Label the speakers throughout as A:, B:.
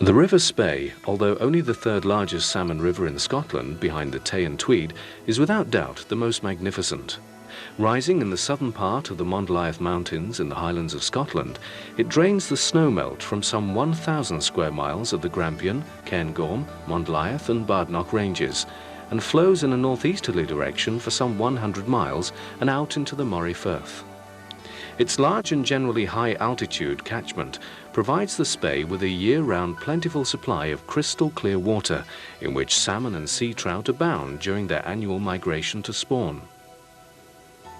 A: The River Spey, although only the third largest salmon river in Scotland behind the Tay and Tweed, is without doubt the most magnificent. Rising in the southern part of the Mondialth Mountains in the Highlands of Scotland, it drains the snowmelt from some 1,000 square miles of the Grampian, Cairngorm, Mondialth and Badenoch ranges, and flows in a northeasterly direction for some 100 miles and out into the Moray Firth. Its large and generally high-altitude catchment provides the Spey with a year-round plentiful supply of crystal-clear water in which salmon and sea trout abound during their annual migration to spawn.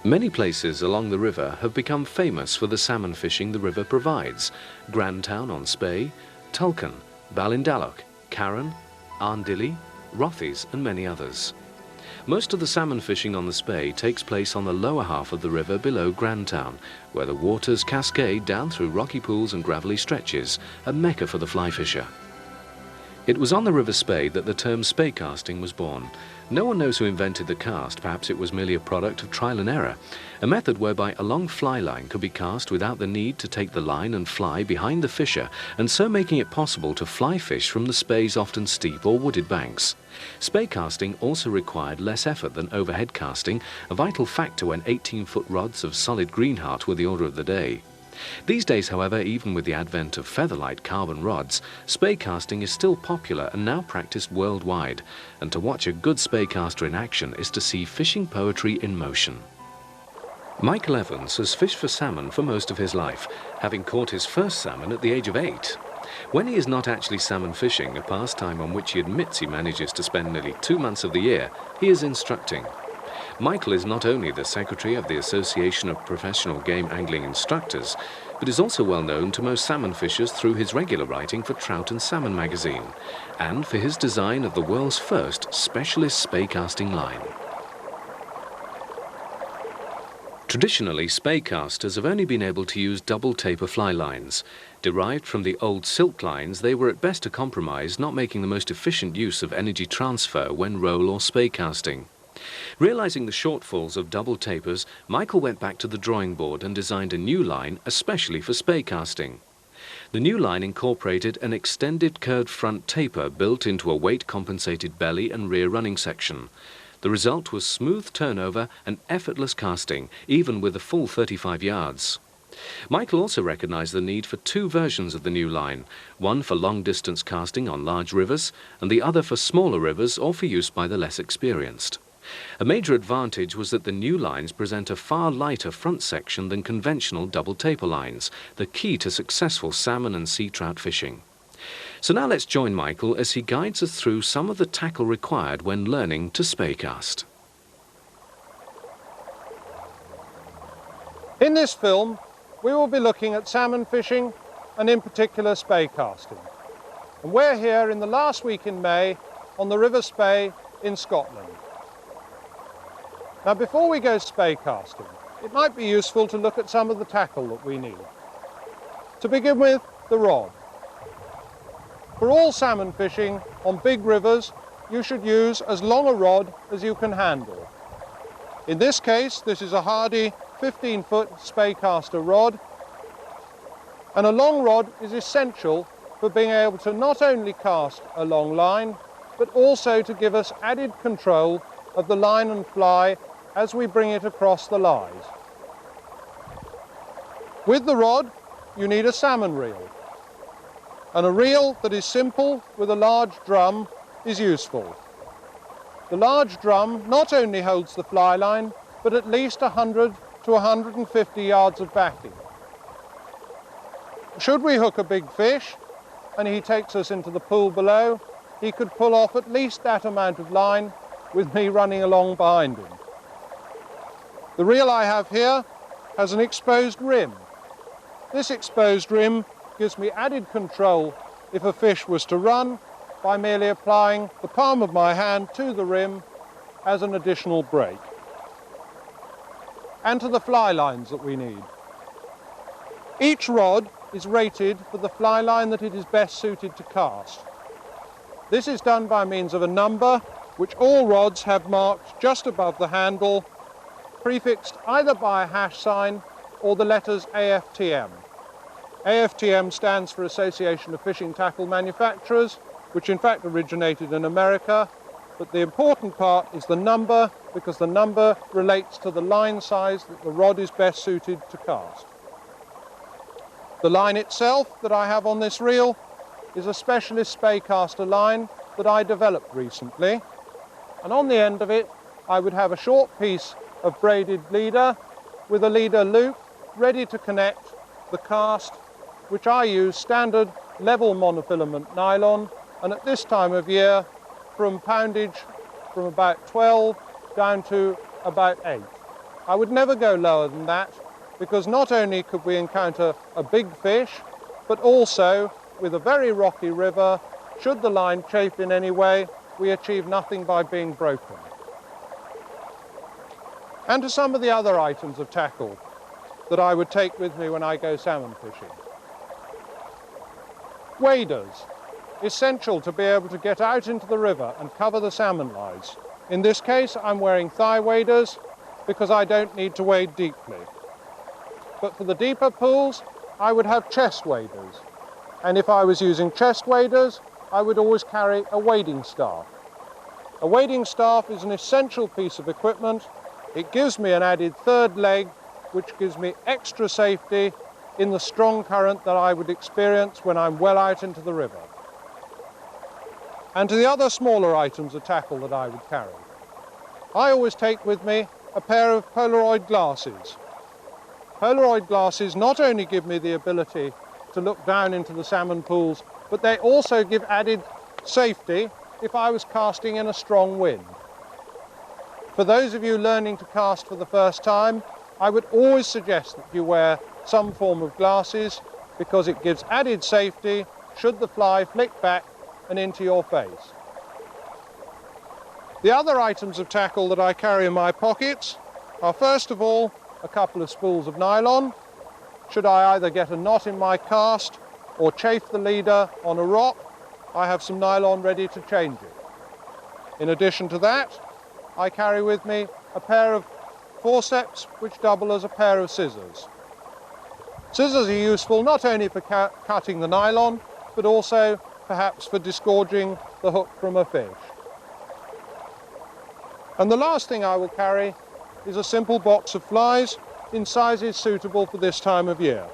A: Many places along the river have become famous for the salmon fishing the river provides: Grantown on Spey, Tulcan, Ballindalloch, Carron, Arndilly, Rothies and many others. Most of the salmon fishing on the Spey takes place on the lower half of the river below Grantown, where the waters cascade down through rocky pools and gravelly stretches, a mecca for the fly fisher. It was on the River Spey that the term Spay Casting was born. No one knows who invented the cast. Perhaps it was merely a product of trial and error, a method whereby a long fly line could be cast without the need to take the line and fly behind the fisher, and so making it possible to fly fish from the Spey's often steep or wooded banks. Spay casting also required less effort than overhead casting, a vital factor when 18-foot rods of solid greenheart were the order of the day. These days, however, even with the advent of featherlight carbon rods, spay casting is still popular and now practiced worldwide, and to watch a good spay caster in action is to see fishing poetry in motion. Micheal Evans has fished for salmon for most of his life, having caught his first salmon at the age of 8. When he is not actually salmon fishing, a pastime on which he admits he manages to spend nearly 2 months of the year, he is instructing. Micheal is not only the secretary of the Association of Professional Game Angling Instructors, but is also well known to most salmon fishers through his regular writing for Trout and Salmon magazine, and for his design of the world's first specialist spay casting line. Traditionally, spay casters have only been able to use double taper fly lines. Derived from the old silk lines, they were at best a compromise, not making the most efficient use of energy transfer when roll or spay casting. Realizing the shortfalls of double tapers, Micheal went back to the drawing board and designed a new line especially for spay casting. The new line incorporated an extended curved front taper built into a weight-compensated belly and rear running section. The result was smooth turnover and effortless casting, even with a full 35 yards. Micheal also recognized the need for 2 versions of the new line, one for long-distance casting on large rivers, and the other for smaller rivers or for use by the less experienced. A major advantage was that the new lines present a far lighter front section than conventional double taper lines, the key to successful salmon and sea trout fishing. So now let's join Micheal as he guides us through some of the tackle required when learning to spay cast.
B: In this film, we will be looking at salmon fishing and in particular spay casting. And we're here in the last week in May on the River Spey in Scotland. Now, before we go spay casting, it might be useful to look at some of the tackle that we need. To begin with, the rod. For all salmon fishing on big rivers, you should use as long a rod as you can handle. In this case, this is a hardy 15-foot spay caster rod, and a long rod is essential for being able to not only cast a long line, but also to give us added control of the line and fly as we bring it across the lies. With the rod, you need a salmon reel, and a reel that is simple with a large drum is useful. The large drum not only holds the fly line, but at least 100 to 150 yards of backing. Should we hook a big fish, and he takes us into the pool below, he could pull off at least that amount of line with me running along behind him. The reel I have here has an exposed rim. This exposed rim gives me added control if a fish was to run by merely applying the palm of my hand to the rim as an additional brake. And to the fly lines that we need. Each rod is rated for the fly line that it is best suited to cast. This is done by means of a number which all rods have marked just above the handle, prefixed either by a hash sign or the letters AFTM. AFTM stands for Association of Fishing Tackle Manufacturers, which in fact originated in America. But the important part is the number, because the number relates to the line size that the rod is best suited to cast. The line itself that I have on this reel is a specialist Spay caster line that I developed recently. And on the end of it, I would have a short piece of braided leader with a leader loop ready to connect the cast, which I use standard level monofilament nylon, and at this time of year from poundage from about 12 down to about 8. I would never go lower than that, because not only could we encounter a big fish, but also with a very rocky river, should the line chafe in any way, we achieve nothing by being broken. And to some of the other items of tackle that I would take with me when I go salmon fishing. Waders, essential to be able to get out into the river and cover the salmon lives. In this case, I'm wearing thigh waders because I don't need to wade deeply. But for the deeper pools, I would have chest waders. And if I was using chest waders, I would always carry a wading staff. A wading staff is an essential piece of equipment. It gives me an added third leg, which gives me extra safety in the strong current that I would experience when I'm well out into the river. And to the other smaller items of tackle that I would carry, I always take with me a pair of Polaroid glasses. Polaroid glasses not only give me the ability to look down into the salmon pools, but they also give added safety if I was casting in a strong wind. For those of you learning to cast for the first time, I would always suggest that you wear some form of glasses, because it gives added safety should the fly flick back and into your face. The other items of tackle that I carry in my pockets are first of all a couple of spools of nylon, should I either get a knot in my cast or chafe the leader on a rock. I have some nylon ready to change it. In addition to that, I carry with me a pair of forceps which double as a pair of scissors. Scissors are useful not only for cutting the nylon, but also perhaps for disgorging the hook from a fish. And the last thing I will carry is a simple box of flies in sizes suitable for this time of year.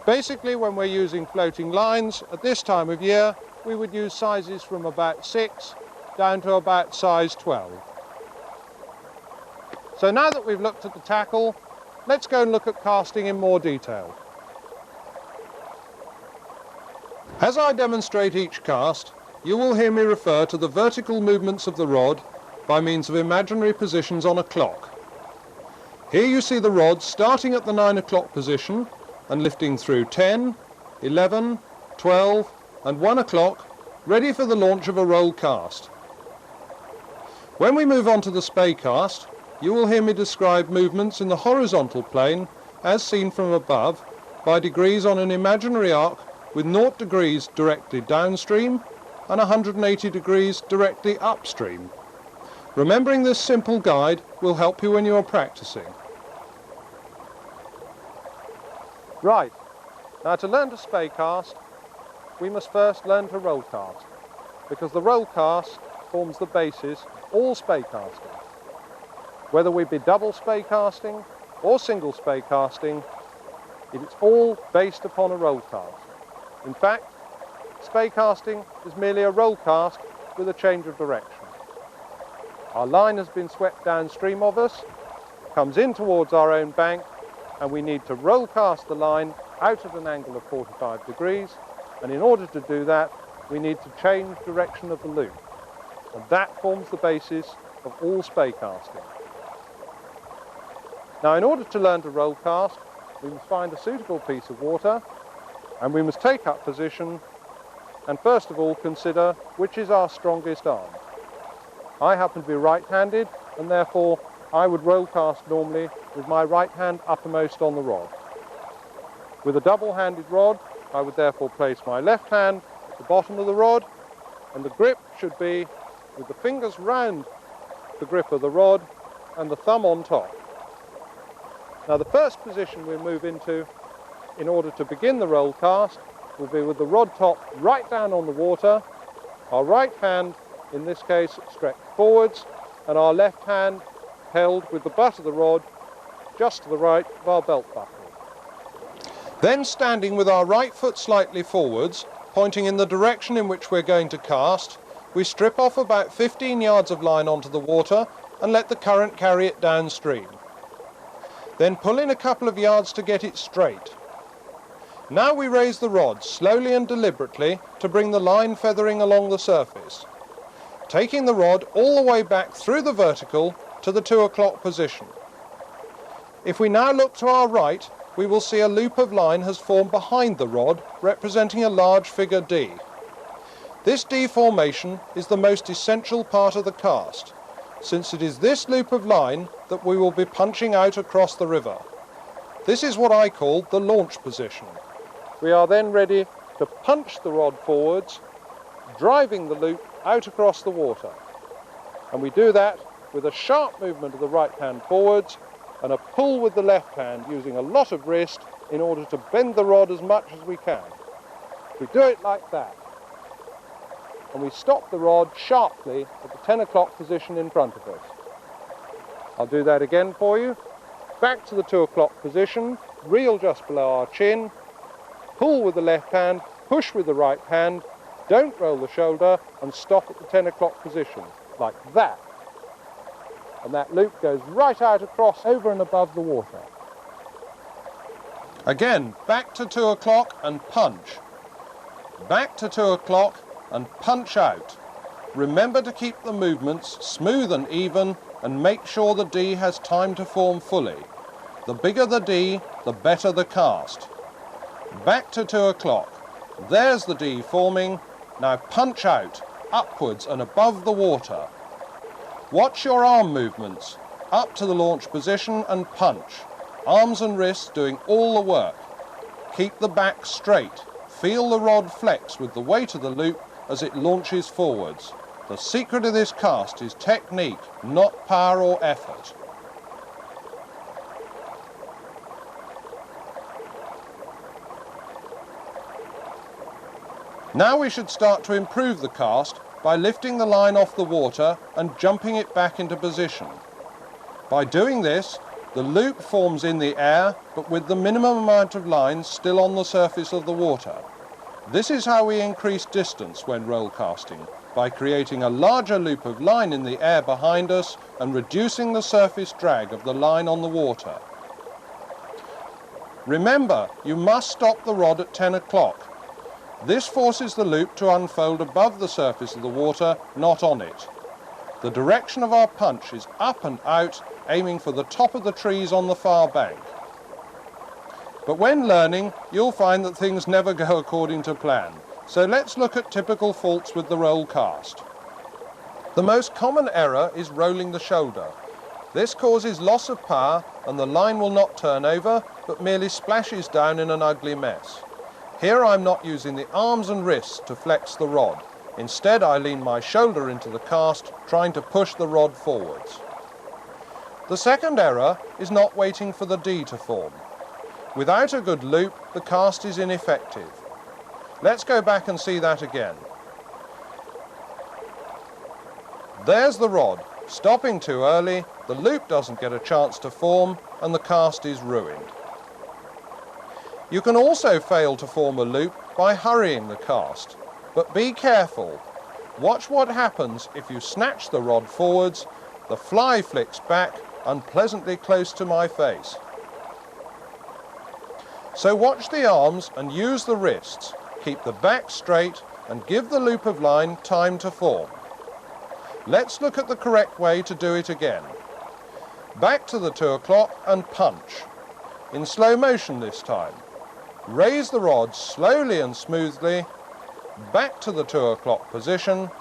B: Basically, when we're using floating lines at this time of year, we would use sizes from about 6 down to about size 12. So now that we've looked at the tackle, let's go and look at casting in more detail. As I demonstrate each cast, you will hear me refer to the vertical movements of the rod by means of imaginary positions on a clock. Here you see the rod starting at the 9 o'clock position and lifting through 10, 11, 12 and 1 o'clock, ready for the launch of a roll cast. When we move on to the Spay cast, you will hear me describe movements in the horizontal plane as seen from above by degrees on an imaginary arc with 0 degrees directly downstream and 180 degrees directly upstream. Remembering this simple guide will help you when you are practicing. Right, now to learn to Spay cast, we must first learn to roll cast, because the roll cast forms the basis of all Spay casting. Whether we be double Spay casting or single Spay casting, it is all based upon a roll cast. In fact, Spay casting is merely a roll cast with a change of direction. Our line has been swept downstream of us, comes in towards our own bank, and we need to roll cast the line out at an angle of 45 degrees, and in order to do that, we need to change direction of the loop. And that forms the basis of all Spay casting. Now, in order to learn to roll cast, we must find a suitable piece of water, and we must take up position, and first of all consider which is our strongest arm. I happen to be right-handed, and therefore I would roll cast normally with my right hand uppermost on the rod. With a double-handed rod, I would therefore place my left hand at the bottom of the rod, and the grip should be with the fingers round the grip of the rod and the thumb on top. Now, the first position we move into in order to begin the roll cast, will be with the rod top right down on the water, our right hand, in this case, stretched forwards, and our left hand held with the butt of the rod just to the right of our belt buckle. Then standing with our right foot slightly forwards, pointing in the direction in which we're going to cast, we strip off about 15 yards of line onto the water and let the current carry it downstream. Then pull in a couple of yards to get it straight. Now we raise the rod slowly and deliberately to bring the line feathering along the surface, taking the rod all the way back through the vertical to the 2 o'clock position. If we now look to our right, we will see a loop of line has formed behind the rod, representing a large figure D. This D formation is the most essential part of the cast, since it is this loop of line that we will be punching out across the river. This is what I call the launch position. We are then ready to punch the rod forwards, driving the loop out across the water. And we do that with a sharp movement of the right hand forwards and a pull with the left hand, using a lot of wrist in order to bend the rod as much as we can. We do it like that, and we stop the rod sharply at the 10 o'clock position in front of us. I'll do that again for you. Back to the 2 o'clock position, reel just below our chin, pull with the left hand, push with the right hand, don't roll the shoulder, and stop at the 10 o'clock position, like that. And that loop goes right out across, over and above the water. Again, back to 2 o'clock and punch. Back to 2 o'clock and punch out. Remember to keep the movements smooth and even, and make sure the D has time to form fully. The bigger the D, the better the cast. Back to 2 o'clock. There's the D forming. Now punch out, upwards and above the water. Watch your arm movements, up to the launch position and punch. Arms and wrists doing all the work. Keep the back straight. Feel the rod flex with the weight of the loop as it launches forwards. The secret of this cast is technique, not power or effort. Now we should start to improve the cast by lifting the line off the water and jumping it back into position. By doing this, the loop forms in the air, but with the minimum amount of line still on the surface of the water. This is how we increase distance when roll casting, by creating a larger loop of line in the air behind us and reducing the surface drag of the line on the water. Remember, you must stop the rod at 10 o'clock. This forces the loop to unfold above the surface of the water, not on it. The direction of our punch is up and out, aiming for the top of the trees on the far bank. But when learning, you'll find that things never go according to plan. So let's look at typical faults with the roll cast. The most common error is rolling the shoulder. This causes loss of power and the line will not turn over, but merely splashes down in an ugly mess. Here I'm not using the arms and wrists to flex the rod. Instead, I lean my shoulder into the cast, trying to push the rod forwards. The second error is not waiting for the D to form. Without a good loop, the cast is ineffective. Let's go back and see that again. There's the rod. Stopping too early, the loop doesn't get a chance to form, and the cast is ruined. You can also fail to form a loop by hurrying the cast, but be careful. Watch what happens if you snatch the rod forwards, the fly flicks back unpleasantly close to my face. So watch the arms and use the wrists, keep the back straight and give the loop of line time to form. Let's look at the correct way to do it again. Back to the 2 o'clock and punch. In slow motion this time. Raise the rod slowly and smoothly, back to the 2 o'clock position.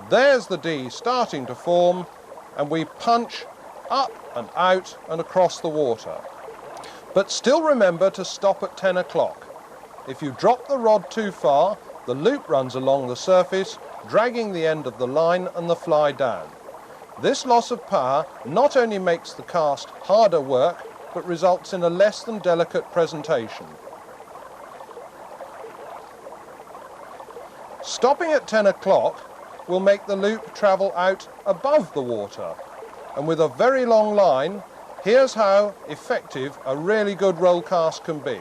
B: There's the D starting to form, and we punch up and out and across the water. But still remember to stop at 10 o'clock. If you drop the rod too far, the loop runs along the surface, dragging the end of the line and the fly down. This loss of power not only makes the cast harder work, but results in a less than delicate presentation. Stopping at 10 o'clock will make the loop travel out above the water, and with a very long line, here's how effective a really good roll cast can be.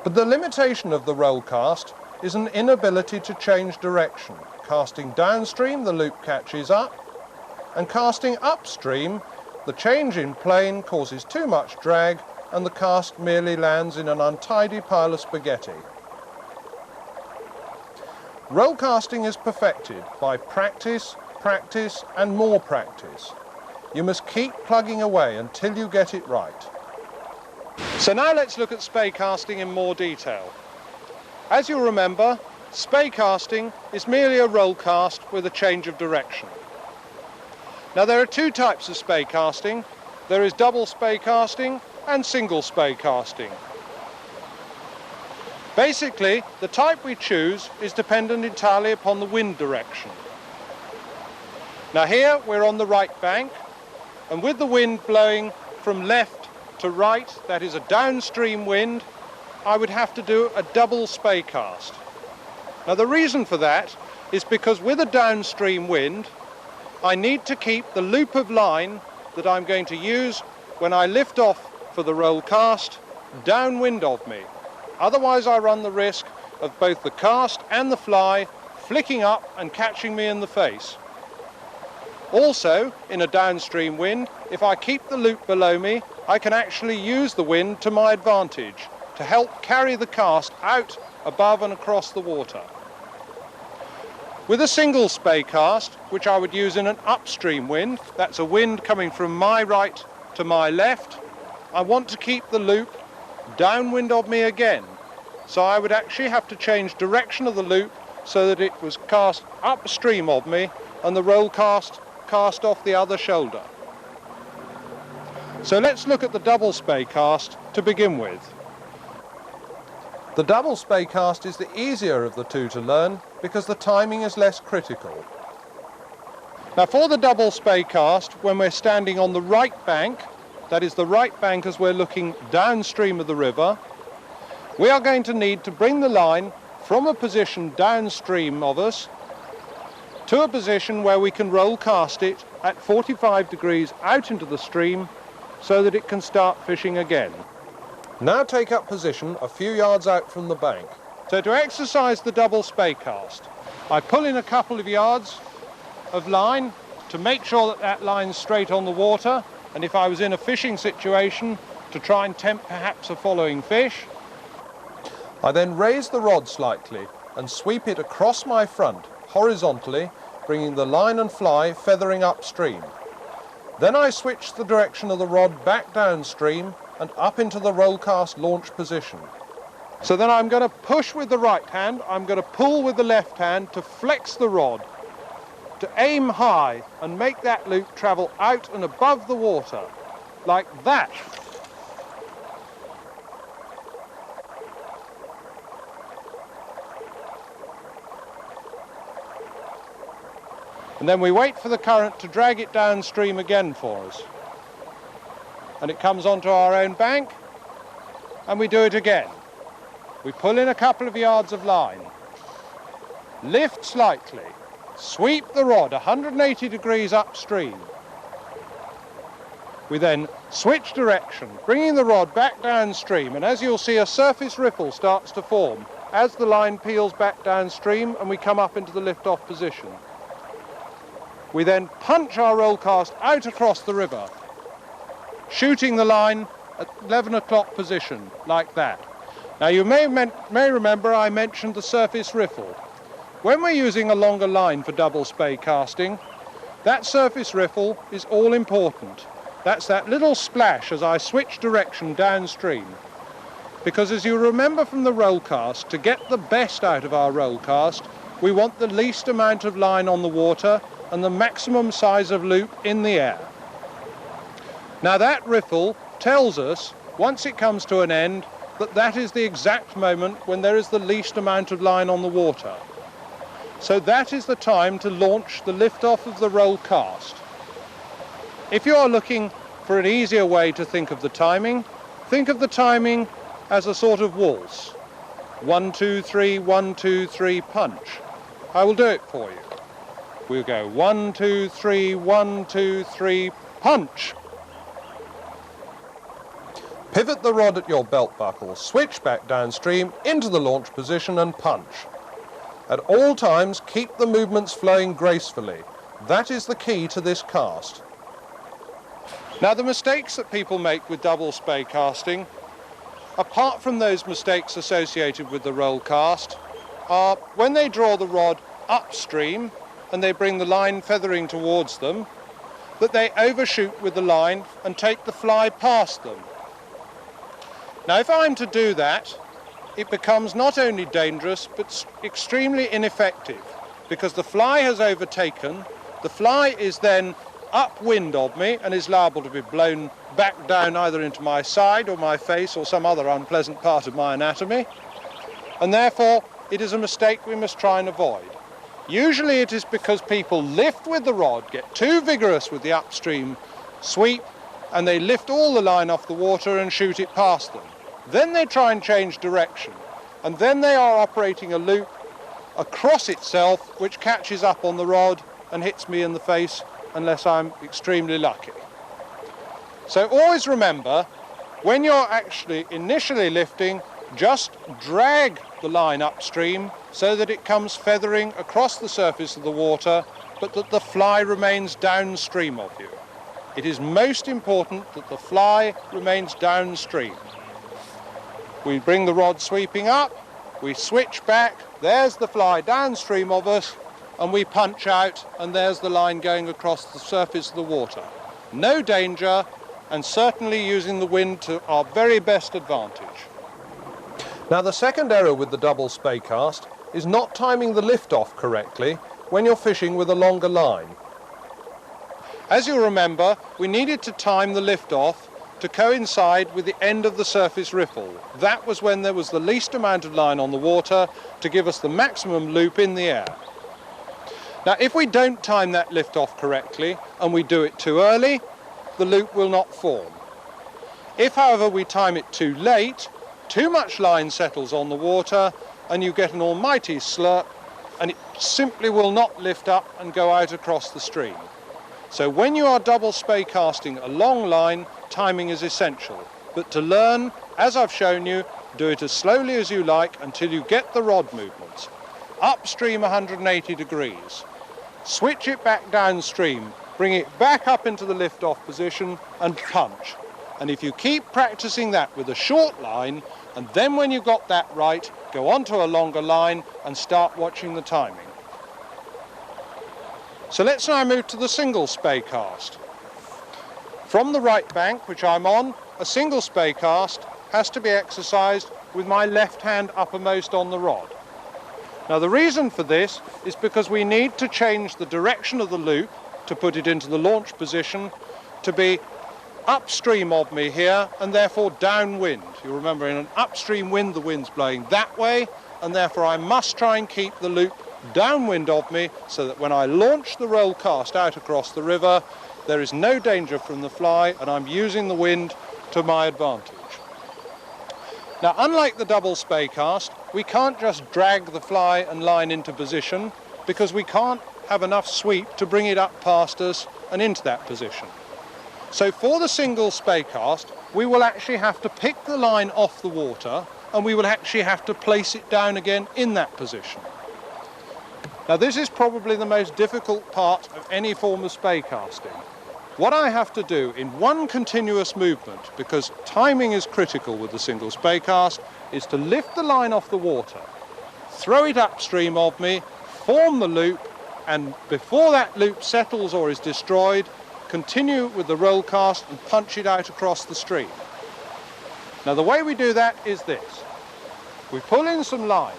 B: But the limitation of the roll cast is an inability to change direction. Casting downstream, the loop catches up, and casting upstream, the change in plane causes too much drag and the cast merely lands in an untidy pile of spaghetti. Roll casting is perfected by practice, practice and more practice. You must keep plugging away until you get it right. So now let's look at spay casting in more detail. As you'll remember, spay casting is merely a roll cast with a change of direction. Now there are two types of spay casting. There is double spay casting and single spay casting. Basically, the type we choose is dependent entirely upon the wind direction. Now here we're on the right bank, and with the wind blowing from left to right, that is a downstream wind, I would have to do a double spay cast. Now the reason for that is because with a downstream wind, I need to keep the loop of line that I'm going to use when I lift off for the roll cast downwind of me. Otherwise I run the risk of both the cast and the fly flicking up and catching me in the face. Also, in a downstream wind, if I keep the loop below me, I can actually use the wind to my advantage to help carry the cast out above and across the water. With a single spay cast, which I would use in an upstream wind, that's a wind coming from my right to my left, I want to keep the loop downwind of me again. So I would actually have to change direction of the loop so that it was cast upstream of me and the roll cast off the other shoulder. So let's look at the double spay cast to begin with. The double spay cast is the easier of the two to learn because the timing is less critical. Now for the double spay cast, when we're standing on the right bank, that is the right bank as we're looking downstream of the river, we are going to need to bring the line from a position downstream of us to a position where we can roll cast it at 45 degrees out into the stream so that it can start fishing again. Now take up position a few yards out from the bank. So to exercise the double spay cast, I pull in a couple of yards of line to make sure that that line's straight on the water, and if I was in a fishing situation, to try and tempt perhaps a following fish. I then raise the rod slightly and sweep it across my front horizontally, bringing the line and fly feathering upstream. Then I switch the direction of the rod back downstream and up into the roll cast launch position. So then I'm going to push with the right hand, I'm going to pull with the left hand to flex the rod, to aim high and make that loop travel out and above the water, like that. And then we wait for the current to drag it downstream again for us. And it comes onto our own bank, and we do it again. We pull in a couple of yards of line, lift slightly, sweep the rod 180 degrees upstream. We then switch direction, bringing the rod back downstream, and as you'll see, a surface riffle starts to form as the line peels back downstream and we come up into the lift-off position. We then punch our roll cast out across the river, shooting the line at 11 o'clock position, like that. Now you may remember I mentioned the surface riffle. When we're using a longer line for double spay casting, that surface riffle is all important. That's that little splash as I switch direction downstream. Because as you remember from the roll cast, to get the best out of our roll cast, we want the least amount of line on the water and the maximum size of loop in the air. Now that riffle tells us, once it comes to an end, that that is the exact moment when there is the least amount of line on the water. So that is the time to launch the liftoff of the roll cast. If you are looking for an easier way to think of the timing as a sort of waltz. 1, 2, 3, 1, 2, 3, punch. I will do it for you. We'll go 1, 2, 3, 1, 2, 3, punch. Pivot the rod at your belt buckle, switch back downstream into the launch position and punch. At all times, keep the movements flowing gracefully. That is the key to this cast. Now, the mistakes that people make with double spay casting, apart from those mistakes associated with the roll cast, are when they draw the rod upstream and they bring the line feathering towards them, that they overshoot with the line and take the fly past them. Now, if I'm to do that, it becomes not only dangerous but extremely ineffective, because the fly has overtaken, the fly is then upwind of me and is liable to be blown back down either into my side or my face or some other unpleasant part of my anatomy, and therefore it is a mistake we must try and avoid. Usually it is because people lift with the rod, get too vigorous with the upstream sweep, and they lift all the line off the water and shoot it past them. Then they try and change direction, and then they are operating a loop across itself which catches up on the rod and hits me in the face unless I'm extremely lucky. So always remember, when you're actually initially lifting, just drag the line upstream so that it comes feathering across the surface of the water, but that the fly remains downstream of you. It is most important that the fly remains downstream. We bring the rod sweeping up, we switch back, there's the fly downstream of us, and we punch out, and there's the line going across the surface of the water. No danger, and certainly using the wind to our very best advantage. Now, the second error with the double spay cast is not timing the lift-off correctly when you're fishing with a longer line. As you remember, we needed to time the lift-off to coincide with the end of the surface riffle. That was when there was the least amount of line on the water to give us the maximum loop in the air. Now, if we don't time that lift-off correctly and we do it too early, the loop will not form. If, however, we time it too late, too much line settles on the water and you get an almighty slurp, and it simply will not lift up and go out across the stream. So when you are double spay casting a long line, timing is essential. But to learn, as I've shown you, do it as slowly as you like until you get the rod movements. Upstream 180 degrees. Switch it back downstream, bring it back up into the lift-off position and punch. And if you keep practicing that with a short line, and then when you've got that right, go on to a longer line and start watching the timing. So let's now move to the single spay cast. From the right bank, which I'm on, a single spay cast has to be exercised with my left hand uppermost on the rod. Now, the reason for this is because we need to change the direction of the loop to put it into the launch position to be upstream of me here and therefore downwind. You remember, in an upstream wind, the wind's blowing that way, and therefore I must try and keep the loop downwind of me so that when I launch the roll cast out across the river, there is no danger from the fly and I'm using the wind to my advantage. Now, unlike the double spay cast, we can't just drag the fly and line into position because we can't have enough sweep to bring it up past us and into that position. So for the single spay cast, we will actually have to pick the line off the water and we will actually have to place it down again in that position. Now, this is probably the most difficult part of any form of spay casting. What I have to do in one continuous movement, because timing is critical with the single spay cast, is to lift the line off the water, throw it upstream of me, form the loop, and before that loop settles or is destroyed, continue with the roll cast and punch it out across the stream. Now, the way we do that is this. We pull in some line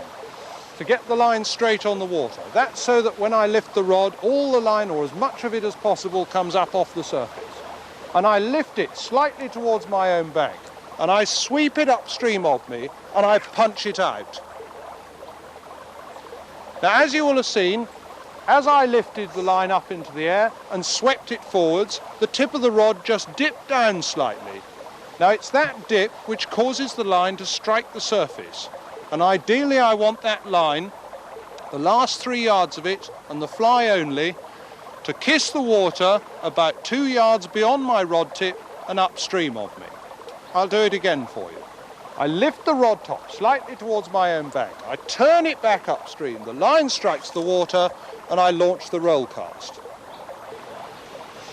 B: to get the line straight on the water. That's so that when I lift the rod, all the line, or as much of it as possible, comes up off the surface. And I lift it slightly towards my own bank. and I sweep it upstream of me and I punch it out. Now, as you will have seen, as I lifted the line up into the air and swept it forwards, the tip of the rod just dipped down slightly. Now, it's that dip which causes the line to strike the surface, and ideally I want that line, the last 3 yards of it and the fly only, to kiss the water about 2 yards beyond my rod tip and upstream of me. I'll do it again for you. I lift the rod top slightly towards my own bank. I turn it back upstream. The line strikes the water and I launch the roll cast.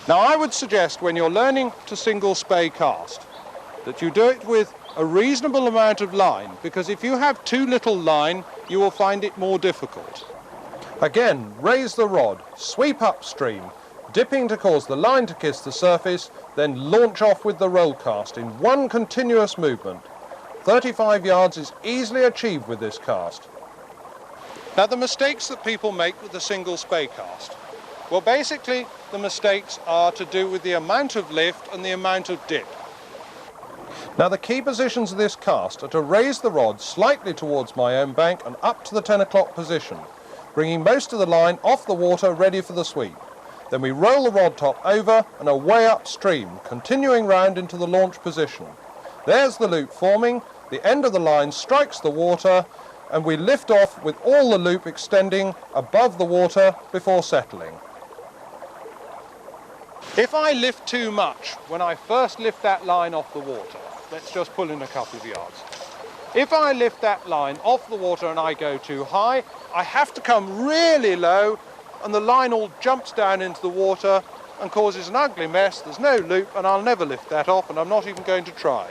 B: Now, I would suggest when you're learning to single spay cast that you do it with a reasonable amount of line, because if you have too little line, you will find it more difficult. Again, raise the rod, sweep upstream, dipping to cause the line to kiss the surface, then launch off with the roll cast in one continuous movement. 35 yards is easily achieved with this cast. Now, the mistakes that people make with the single spay cast, well, basically the mistakes are to do with the amount of lift and the amount of dip. Now, the key positions of this cast are to raise the rod slightly towards my own bank and up to the 10 o'clock position, bringing most of the line off the water ready for the sweep. Then we roll the rod top over and away upstream, continuing round into the launch position. There's the loop forming, the end of the line strikes the water, and we lift off with all the loop extending above the water before settling. If I lift too much when I first lift that line off the water, let's just pull in a couple of yards. If I lift that line off the water and I go too high, I have to come really low and the line all jumps down into the water and causes an ugly mess. There's no loop and I'll never lift that off, and I'm not even going to try.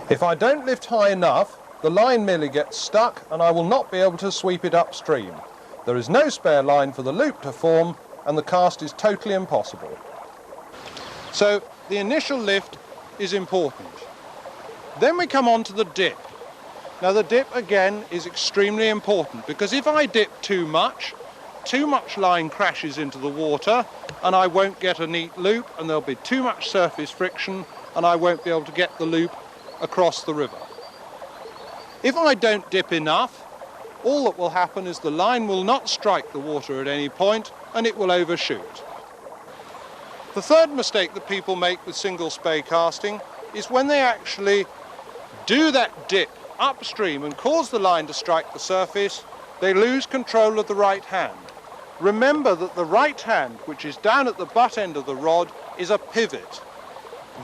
B: If I don't lift high enough, the line merely gets stuck and I will not be able to sweep it upstream. There is no spare line for the loop to form and the cast is totally impossible. So the initial lift is important. Then we come on to the dip. Now, the dip again is extremely important, because if I dip too much line crashes into the water and I won't get a neat loop, and there'll be too much surface friction and I won't be able to get the loop across the river. If I don't dip enough, all that will happen is the line will not strike the water at any point and it will overshoot. The third mistake that people make with single spay casting is when they actually do that dip upstream and cause the line to strike the surface, they lose control of the right hand. Remember that the right hand, which is down at the butt end of the rod, is a pivot.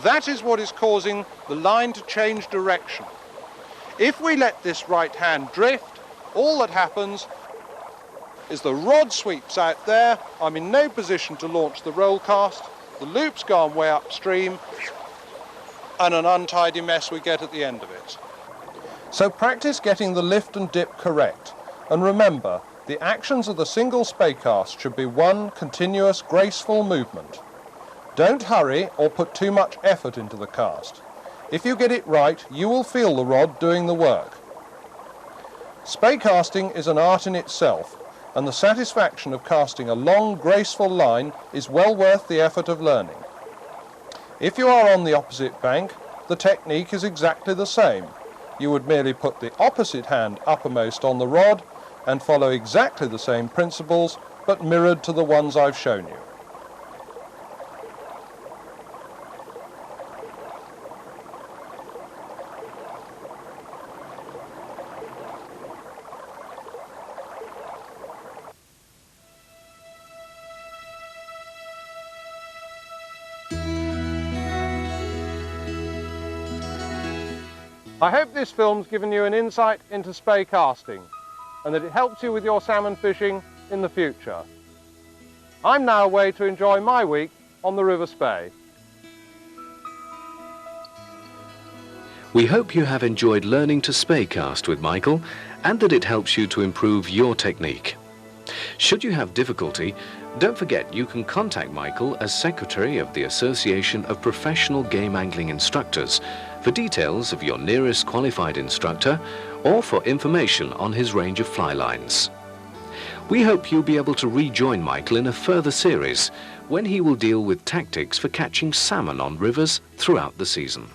B: That is what is causing the line to change direction. If we let this right hand drift, all that happens is the rod sweeps out there, I'm in no position to launch the roll cast, the loop's gone way upstream, and an untidy mess we get at the end of it. So practice getting the lift and dip correct, and remember, the actions of the single spay cast should be one continuous, graceful movement. Don't hurry or put too much effort into the cast. If you get it right, you will feel the rod doing the work. Spay casting is an art in itself, and the satisfaction of casting a long, graceful line is well worth the effort of learning. If you are on the opposite bank, the technique is exactly the same. You would merely put the opposite hand uppermost on the rod and follow exactly the same principles, but mirrored to the ones I've shown you. I hope this film's given you an insight into spay casting and that it helps you with your salmon fishing in the future. I'm now away to enjoy my week on the River Spey.
A: We hope you have enjoyed learning to spay cast with Michael and that it helps you to improve your technique. Should you have difficulty, don't forget you can contact Michael as Secretary of the Association of Professional Game Angling Instructors for details of your nearest qualified instructor or for information on his range of fly lines. We hope you'll be able to rejoin Michael in a further series when he will deal with tactics for catching salmon on rivers throughout the season.